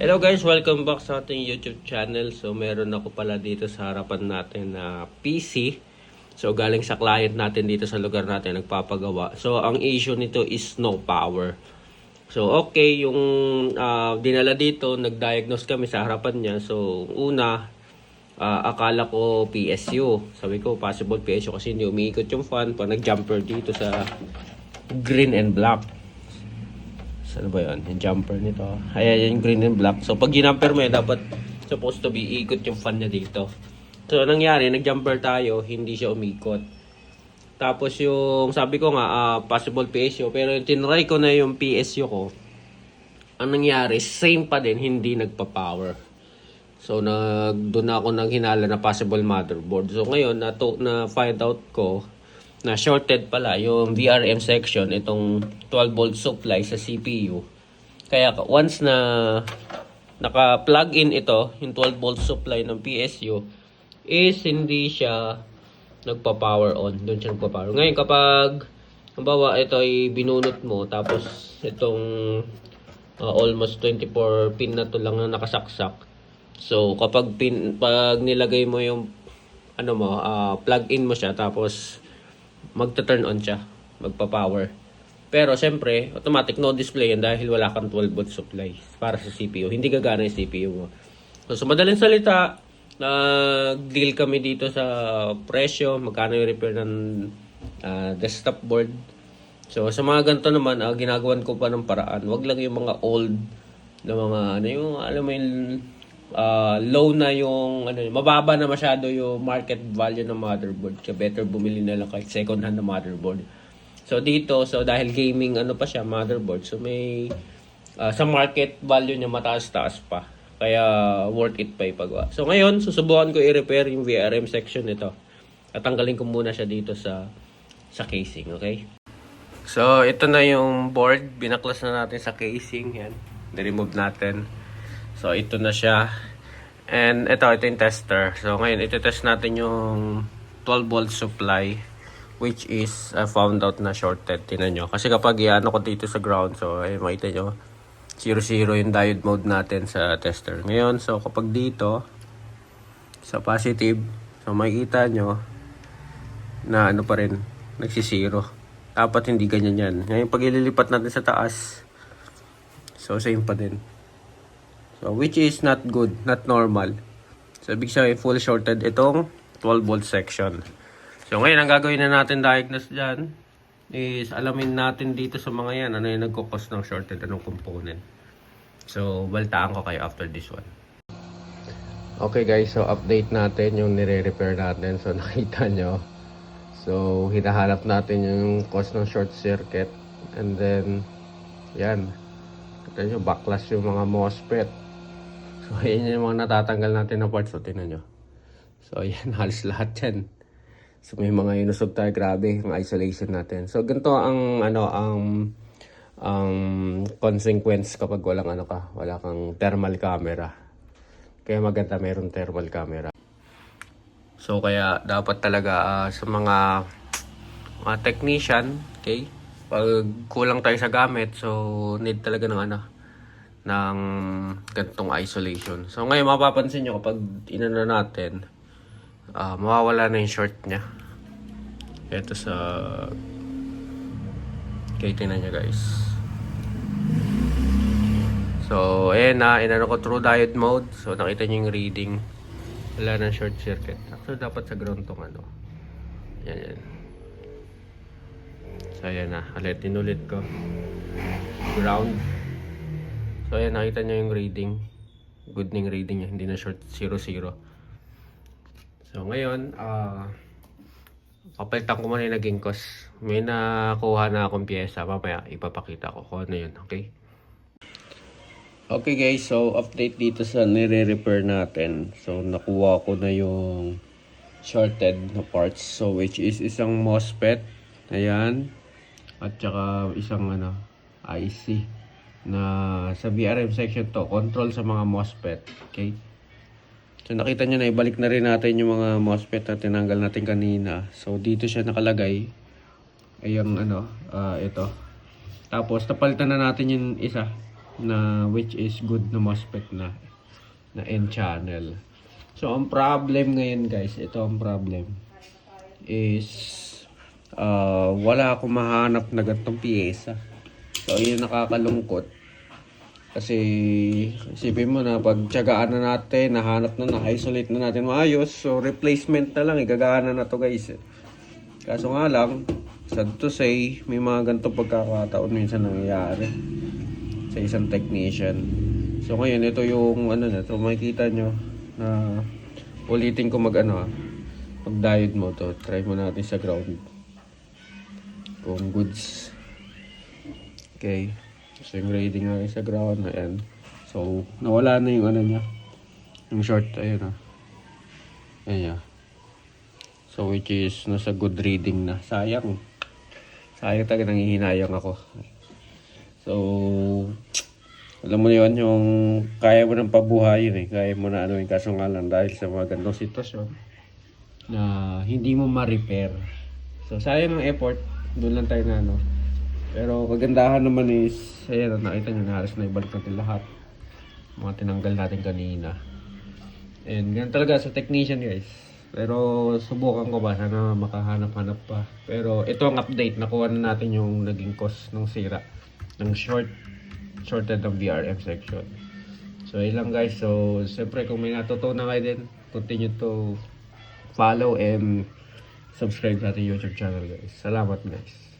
Hello guys, welcome back sa ating YouTube channel. So meron ako pala dito sa harapan natin na PC. So galing sa client natin dito sa lugar natin nagpapagawa. So ang issue nito is no power. So okay, yung dinala dito, nag-diagnose kami sa harapan niya. So una, akala ko PSU. Sabi ko possible PSU kasi hindi umiikot yung fan pag nag-jumper dito sa green and black. Ano ba yun? Yung jumper nito. Ayan yung green and black. So, pag ginumper mo yun, dapat supposed to be ikot yung fan niya dito. So, nangyari, nag-jumper tayo, hindi siya umikot. Tapos yung, sabi ko nga, possible PSU. Pero yung tinry ko na yung PSU ko, ang nangyari, same pa din, hindi nagpa-power. So, doon ako naghinala na possible motherboard. So, ngayon, na-find out ko, na shorted pala yung VRM section, itong 12 volt supply sa CPU. Kaya once na naka-plug in ito, yung 12 volt supply ng PSU, is hindi siya nagpa-power on. Doon siya nagpa-power. Ngayon kapag, halimbawa ito ay binunot mo, tapos itong almost 24 pin na to lang na nakasaksak. So kapag pag nilagay mo yung plug in mo siya, tapos magta-turn on siya, magpa-power. Pero siyempre, automatic no display yan dahil wala kang 12 volt supply para sa CPU. Hindi gagana yung CPU mo. So madaling salita, nag-deal kami dito sa presyo, magkano yung repair ng desktop board. So sa mga ganito naman, ginagawan ko pa ng paraan. Wag lang yung mga old na mga alam mo yung low na yung mababa na masyado yung market value ng motherboard. Kaya better bumili na lang kahit second hand na motherboard. So dito, dahil gaming pa siya motherboard, so may sa market value niya mataas-taas pa. Kaya worth it pa ipagawa. So ngayon, susubukan ko i-repair yung VRM section nito. At tanggalin ko muna siya dito sa casing, okay? So ito na yung board, binaklas na natin sa casing, yan. I-remove natin. So, ito na siya. And ito yung tester. So, ngayon, ito-test natin yung 12 volt supply, which is, I found out na shorted. Tingnan nyo. Kasi kapag iano ko dito sa ground, so, makita nyo, 0-0 yung diode mode natin sa tester. Ngayon, so, kapag dito, sa positive, so, makikita nyo, na pa rin, nagsisiro. Dapat hindi ganyan yan. Ngayon, pag ililipat natin sa taas, so, same pa din. So, which is not good, not normal. So, ibig sabihin, full shorted itong 12 volt section. So, ngayon, ang gagawin na natin diagnose dyan is alamin natin dito sa mga yan, ano yung nagkukos ng shorted, anong component. So, baltaan ko kayo after this one. Okay guys, so update natin yung nire-repair natin. So, nakita nyo. So, hinahanap natin yung cause ng short circuit. And then, yan. Kita nyo, backlash yung mga MOSFET. So, ayan yung mga natatanggal natin na parts. So, tingnan nyo. So, ayan, halos lahat yan. So, may mga inusog tayo. Grabe, yung isolation natin. So, ganito ang consequence kapag wala kang thermal camera. Kaya maganda mayroon thermal camera. So, kaya dapat talaga sa mga technician, okay? Pag kulang tayo sa gamit, so, need talaga ng ganitong isolation. So ngayon mapapansin nyo kapag inano natin, mawawala na yung short nya. Ito sa tingnan nyo guys. So ayan na, inano ko true diode mode. So nakita nyo yung reading, wala na short circuit. Actually dapat sa ground tong yan. So ayan na, inulit ko ground. So ayan, nakita nyo yung reading. Good na yung reading niya, hindi na short 0-0. So ngayon, kapalitan ko muna yung naging cause. May nakuha na akong pyesa. Mamaya ipapakita ko kung ano yun, okay? Okay guys, so update dito sa nire-repair natin. So nakuha ko na yung shorted na parts. So which is isang MOSFET. Ayan. At saka isang IC. Na sa VRM section to, control sa mga MOSFET, okay? So nakita nyo na, ibalik na rin natin yung mga MOSFET na tinanggal natin kanina. So dito siya nakalagay, ay yung ito. Tapos napalitan na natin yung isa. na which is good na MOSFET na N channel. So ang problem ngayon guys, ito ang problem is wala akong mahanap na ganitong piyesa. So yun nakakalungkot. Kasi isipin mo na pagtiyagaan na natin, nahanap na-isolate na natin maayos. So replacement na lang, gagana na to guys. Kaso nga lang, sad to say, may mga ganitong pagkakataon minsan nangyayari sa isang technician. So ngayon, ito yung ano na, so makikita nyo na ulitin ko mag-diode mo to. Try mo natin sa ground. Kung goods. Okay. So yung rating natin sa ground, ayan. So nawala na yung ano niya. Yung short, ayun ah. Ayan. So which is nasa good reading na. Sayang. Sayang talaga, nangihinayang ako. So alam mo yun, yung kaya mo ng pabuhayin eh. Kaya mo na ano yung kaso nga lang dahil sa mga ganitong sitwasyon na hindi mo ma-repair. So sayang ang effort. Doon lang tayo na ano. Pero kagandahan naman is, ayan, nakita nyo na halos na ibalik natin lahat. Mga tinanggal natin kanina. And ganun talaga sa technician guys. Pero subukan ko ba, sana makahanap-hanap pa. Pero ito ang update, nakuha na natin yung naging cause ng sira. Ng shorted ng VRM section. So yun lang guys. So siyempre kung may natutunan kayo din, continue to follow and subscribe sa ating YouTube channel guys. Salamat guys.